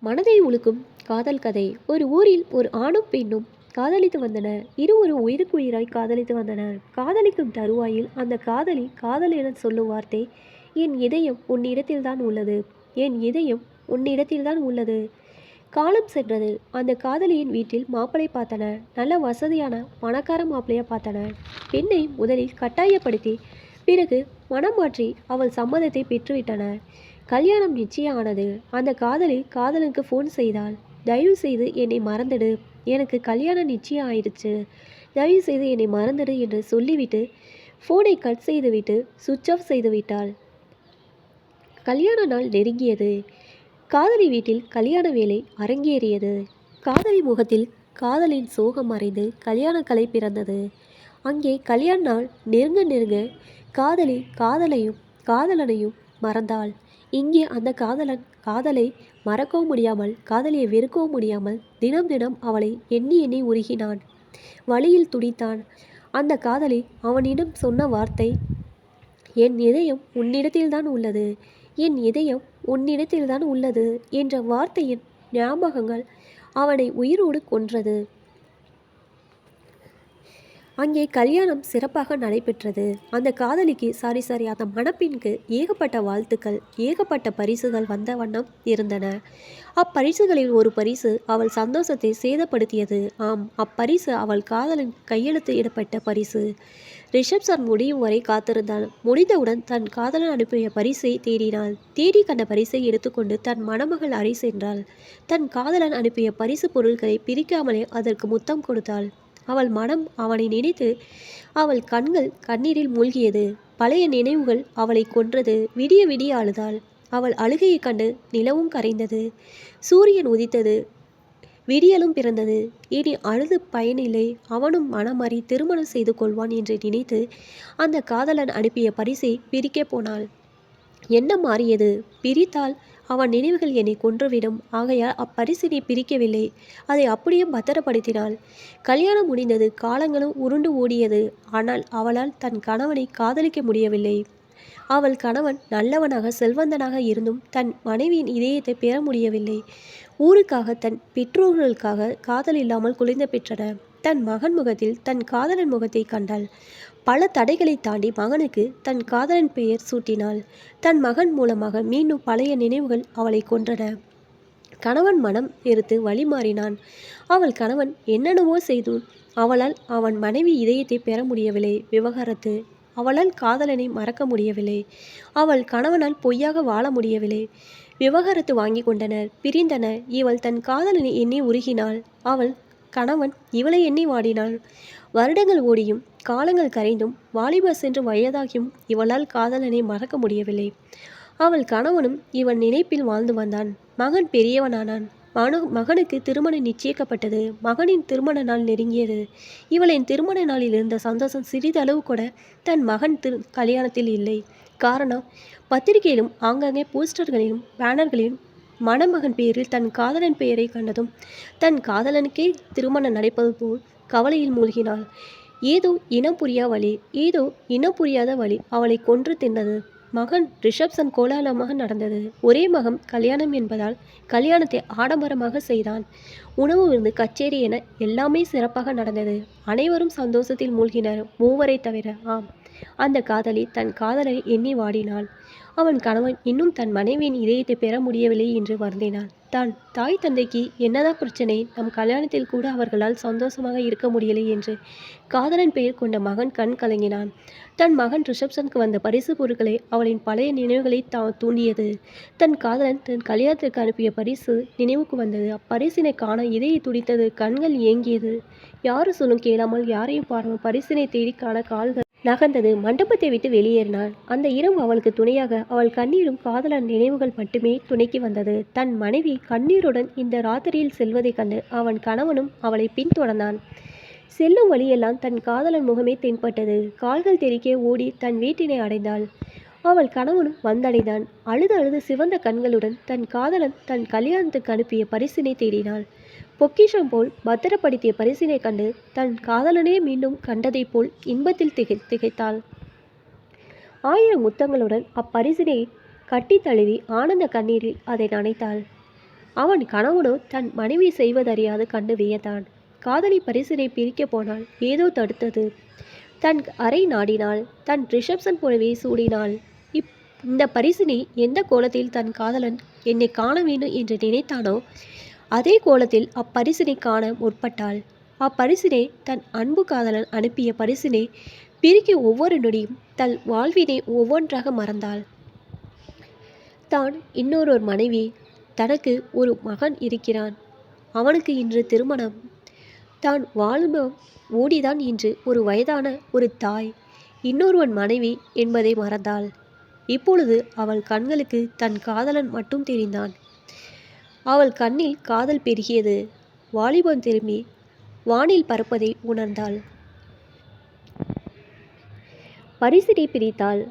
மனதை உலுக்கும் காதல் கதை. ஒரு ஊரில் ஒரு ஆணும் பெண்ணும் காதலித்து வந்தனர். இருவரும் உயிருக்குயிராய் காதலித்து வந்தனர். காதலிக்கும் தருவாயில் அந்த காதலி காதலனிடம் சொல்லும் வார்த்தை, என் இதயம் உன்னிடத்தில்தான் உள்ளது, என் இதயம் உன்னிடத்தில்தான் உள்ளது. காலம் சென்றது. அந்த காதலியின் வீட்டில் மாப்பிளை பார்த்தனர். நல்ல வசதியான பணக்கார மாப்பிளையா பார்த்தனர். பெண்ணை முதலில் கட்டாயப்படுத்தி பிறகு மனம் மாற்றி அவள் சம்மதத்தை பெற்றுவிட்டனர். கல்யாணம் நிச்சயம் ஆனது. அந்த காதலி காதலனுக்கு ஃபோன் செய்தாள். தயவு செய்து என்னை மறந்துடு, எனக்கு கல்யாணம் நிச்சயம் ஆயிடுச்சு, தயவு செய்து என்னை மறந்துடு என்று சொல்லிவிட்டு ஃபோனை கட் செய்துவிட்டு சுவிட்ச் ஆஃப் செய்து விட்டாள். கல்யாண நாள் நெருங்கியது. காதலி வீட்டில் கல்யாண வேலை அரங்கேறியது. காதலி முகத்தில் காதலின் சோகம் மறைந்து கல்யாண கலை பிறந்தது. அங்கே கல்யாண நாள் நெருங்க நெருங்க காதலி காதலனையும் மறந்தாள். இங்கே அந்த காதலன் காதலை மறக்கவும் முடியாமல் காதலியை வெறுக்கவும் முடியாமல் தினம் தினம் அவளை எண்ணி எண்ணி உருகினான். வழியில் துடித்தான். அந்த காதலி அவனிடம் சொன்ன வார்த்தை, என் இதயம் உன்னிடத்தில்தான் உள்ளது, என் இதயம் உன்னிடத்தில்தான் உள்ளது என்ற வார்த்தையின் ஞாபகங்கள் அவனை உயிரோடு கொன்றது. அங்கே கல்யாணம் சிறப்பாக நடைபெற்றது. அந்த காதலிக்கு அந்த மணப்பெண்ணுக்கு ஏகப்பட்ட வாழ்த்துக்கள், ஏகப்பட்ட பரிசுகள் வந்த வண்ணம் இருந்தன. அப்பரிசுகளில் ஒரு பரிசு அவள் சந்தோஷத்தை சேதப்படுத்தியது. ஆம், அப்பரிசு அவள் காதலின் கையெழுத்து இடப்பட்ட பரிசு. ரிசப்ஷன் முடியும் வரை காத்திருந்தாள். முடிந்தவுடன் தன் காதலன் அனுப்பிய பரிசை தேடினாள். தேடி கண்ட பரிசை எடுத்துக்கொண்டு தன் மணமகள் அறை சென்றாள். தன் காதலன் அனுப்பிய பரிசு பொருட்களை பிரிக்காமலே அதற்கு முத்தம் கொடுத்தாள். அவள் மனம் அவனை நினைத்து அவள் கண்கள் கண்ணீரில் மூழ்கியது. பழைய நினைவுகள் அவளை கொன்றது. விடிய விடிய அழுதாள். அவள் அழுகையைக் கண்டு நிலவும் கரைந்தது. சூரியன் உதித்தது. விடியலும் பிறந்தது. இனி அழுது பயனில்லை, அவனும் மனமாறி திருமணம் செய்து கொள்வான் என்று நினைத்து அந்த காதலன் அனுப்பிய பரிசை பிரிக்கப் போனாள். எண்ணம் மாறியது. பிரித்தால் அவன் நினைவுகள் என்னை கொன்றுவிடும். ஆகையால் அப்பரிசினை பிரிக்கவில்லை, அதை அப்படியே பத்திரப்படுத்தினாள். கல்யாணம் முடிந்தது. காலங்களும் உருண்டு ஓடியது. ஆனால் அவளால் தன் கணவனை காதலிக்க முடியவில்லை. அவள் கணவன் நல்லவனாக செல்வந்தனாக இருந்தும் தன் மனைவியின் இதயத்தை பெற முடியவில்லை. ஊருக்காக தன் பெற்றோர்களுக்காக காதல் இல்லாமல் குழந்தை பெற்றன. தன் மகன் முகத்தில் தன் காதலன் முகத்தை கண்டாள். பல தடைகளை தாண்டி மகனுக்கு தன் காதலன் பெயர் சூட்டினாள். தன் மகன் மூலமாக மீண்டும் பழைய நினைவுகள் அவளை கொன்றன. கணவன் மனம் வெறுத்து வழி மாறினான். அவள் கணவன் என்னென்னவோ செய்தும் அவளால் அவன் மனைவி இதயத்தை பெற முடியவில்லை. விவகாரத்து. அவளால் காதலனை மறக்க முடியவில்லை. அவள் கணவனால் பொய்யாக வாழ முடியவில்லை. விவகாரத்து வாங்கி கொண்டனர், பிரிந்தனர். இவள் தன் காதலனை எண்ணி உருகினாள். அவள் கணவன் இவளை எண்ணி வாடினாள். வருடங்கள் ஓடியும் காலங்கள் கரைந்தும் வாலிபர் சென்று வயதாகியும் இவளால் காதலனை மறக்க முடியவில்லை. அவள் கணவனும் இவன் நினைப்பில் வாழ்ந்து வந்தான். மகன் பெரியவனானான். மகனுக்கு திருமணம் நிச்சயிக்கப்பட்டது. மகனின் திருமண நாள் நெருங்கியது. இவளின் திருமண நாளில் இருந்த சந்தோஷம் சிறிதளவு கூட தன் மகன் கல்யாணத்தில் இல்லை. காரணம், பத்திரிகையிலும் ஆங்காங்கே போஸ்டர்களிலும் பேனர்களிலும் மணமகன் பெயரில் தன் காதலன் பெயரை கண்டதும் தன் காதலனுக்கே திருமணம் நடப்பது போல் கவலையில் மூழ்கினாள். ஏதோ இனம் புரியா வழி, ஏதோ இனம் புரியாத வழி அவளை கொன்று தின்னது. மகன் ரிசப்ஷன் கோலாகலமாக நடந்தது. ஒரே மகன் கல்யாணம் என்பதால் கல்யாணத்தை ஆடம்பரமாக செய்தான். உணவு விருந்து, கச்சேரி என எல்லாமே சிறப்பாக நடந்தது. அனைவரும் சந்தோஷத்தில் மூழ்கினர், மூவரை தவிர. ஆம், அந்த காதலி தன் காதலை எண்ணி வாடினாள். அவன் கணவன் இன்னும் தன் மனைவியின் இதயத்தை பெற முடியவில்லை என்று வருந்தினான். தான் தாய் தந்தைக்கு என்னதான் பிரச்சனை, நம் கல்யாணத்தில் கூட அவர்களால் சந்தோஷமாக இருக்க முடியலை என்று காதலன் பெயர் கொண்ட மகன் கண் கலங்கினான். தன் மகன் ரிசப்ஷனுக்கு வந்த பரிசு பொருட்களை அவளின் பழைய நினைவுகளை தூண்டியது. தன் காதலன் தன் கல்யாணத்திற்கு அனுப்பிய பரிசு நினைவுக்கு வந்தது. அப்பரிசினை காண இதய துடித்தது, கண்கள் ஏங்கியது. யாரும் சொல்லும் கேளாமல் யாரையும் பாராமல் பரிசினை தேடி காண கால்கள் நகர்ந்தது. மண்டபத்தை விட்டு வெளியேறினாள். அந்த இரவு அவளுக்கு துணையாக அவள் கண்ணீரும் காதலன் நினைவுகள் மட்டுமே துணைக்கு வந்தது. தன் மனைவி கண்ணீருடன் இந்த ராத்திரியில் செல்வதைக் கண்டு அவன் கணவனும் அவளை பின்தொடர்ந்தான். செல்லும் வழியெல்லாம் தன் காதலன் முகமே தென்பட்டது. கால்கள் தெறிக்க ஓடி தன் வீட்டினை அடைந்தாள். அவள் கணவனும் வந்தடைந்தான். அழுது அழுது சிவந்த கண்களுடன் தன் காதலன் தன் கல்யாணத்துக்கு அனுப்பிய பரிசினை தேடினாள். பொக்கிஷம் போல் பத்திரப்படுத்திய பரிசினை கண்டு தன் காதலனே மீண்டும் கண்டதைப் போல் இன்பத்தில் திகைத்தாள். 1000 முத்தங்களுடன் அப்பரிசினை கட்டி தழுவி ஆனந்த கண்ணீரில் அதை நனைத்தாள். அவன் கணவனோ தன் மனைவி செய்வதறியாது கண்டு வியந்தான். காதலி பரிசினை பிரிக்கப் போனால் ஏதோ தடுத்தது. தன் அறை நாடினாள். தன் ரிசப்ஷன் புடவையை சூடினாள். இந்த பரிசினை எந்த கோலத்தில் தன் காதலன் என்னை காண வேண்டும் என்று நினைத்தானோ அதே கோலத்தில் அப்பரிசினை காண முற்பட்டாள். அப்பரிசினை தன் அன்பு காதலன் அனுப்பிய பரிசினை பிரிக்க ஒவ்வொரு நொடியும் தன் வாழ்வினை ஒவ்வொன்றாக மறந்தாள். தான் இன்னொரு மனைவி, தனக்கு ஒரு மகன் இருக்கிறான், அவனுக்கு இன்று திருமணம், தான் வாழ்வம் ஓடிதான் இன்று ஒரு வயதான ஒரு தாய், இன்னொருவன் மனைவி என்பதை மறந்தாள். இப்பொழுது அவள் கண்களுக்கு தன் காதலன் மட்டும் தெரிந்தான். அவள் கண்ணில் காதல் பெருகியது. வாலிபம் திரும்பி வானில் பறப்பதை உணர்ந்தாள். பரிசினை பிரித்தாள்.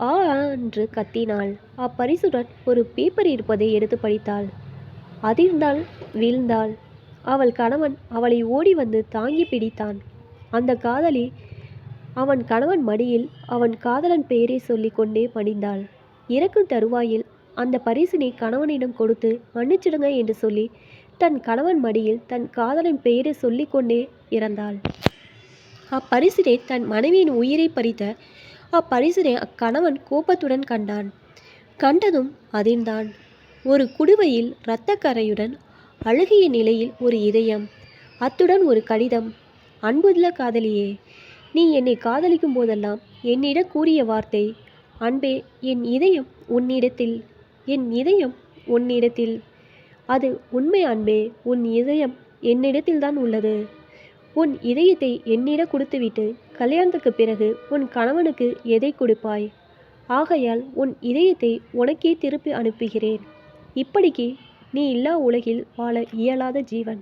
ஆ என்று கத்தினாள். அப்பரிசுடன் ஒரு பேப்பர் இருப்பதை எடுத்து படித்தாள். அதிர்ந்தாள், வீழ்ந்தாள். அவள் கணவன் அவளை ஓடி வந்து தாங்கி பிடித்தான். அந்த காதலி அவன் கணவன் மடியில் அவன் காதலன் பெயரை சொல்லி கொண்டே மடிந்தாள். இறக்கும் தருவாயில் அந்த பரிசினை கணவனிடம் கொடுத்து மன்னிச்சிடுங்க என்று சொல்லி தன் கணவன் மடியில் தன் காதலன் பெயரை சொல்லி கொண்டே இறந்தாள். அப்பரிசினை தன் மனைவியின் உயிரை பறித்த அப்பரிசினை அக்கணவன் கோபத்துடன் கண்டான். கண்டதும் அதிர்ந்தான். ஒரு குடுவையில் இரத்தக்கரையுடன் அழுகிய நிலையில் ஒரு இதயம், அத்துடன் ஒரு கடிதம். அன்புள்ள காதலியே, நீ என்னை காதலிக்கும் போதெல்லாம் என்னிடம் கூறிய வார்த்தை, அன்பே, என் இதயம் உன்னிடத்தில், என் இதயம் உன்னிடத்தில். அது உண்மை அன்பே, உன் இதயம் என்னிடத்தில்தான் உள்ளது. உன் இதயத்தை என்னிடம் கொடுத்துவிட்டு கல்யாணத்துக்கு பிறகு உன் கணவனுக்கு எதை கொடுப்பாய்? ஆகையால் உன் இதயத்தை உனக்கே திருப்பி அனுப்புகிறேன். இப்படிக்கு நீ இல்லா உலகில் வாழ இயலாத ஜீவன்.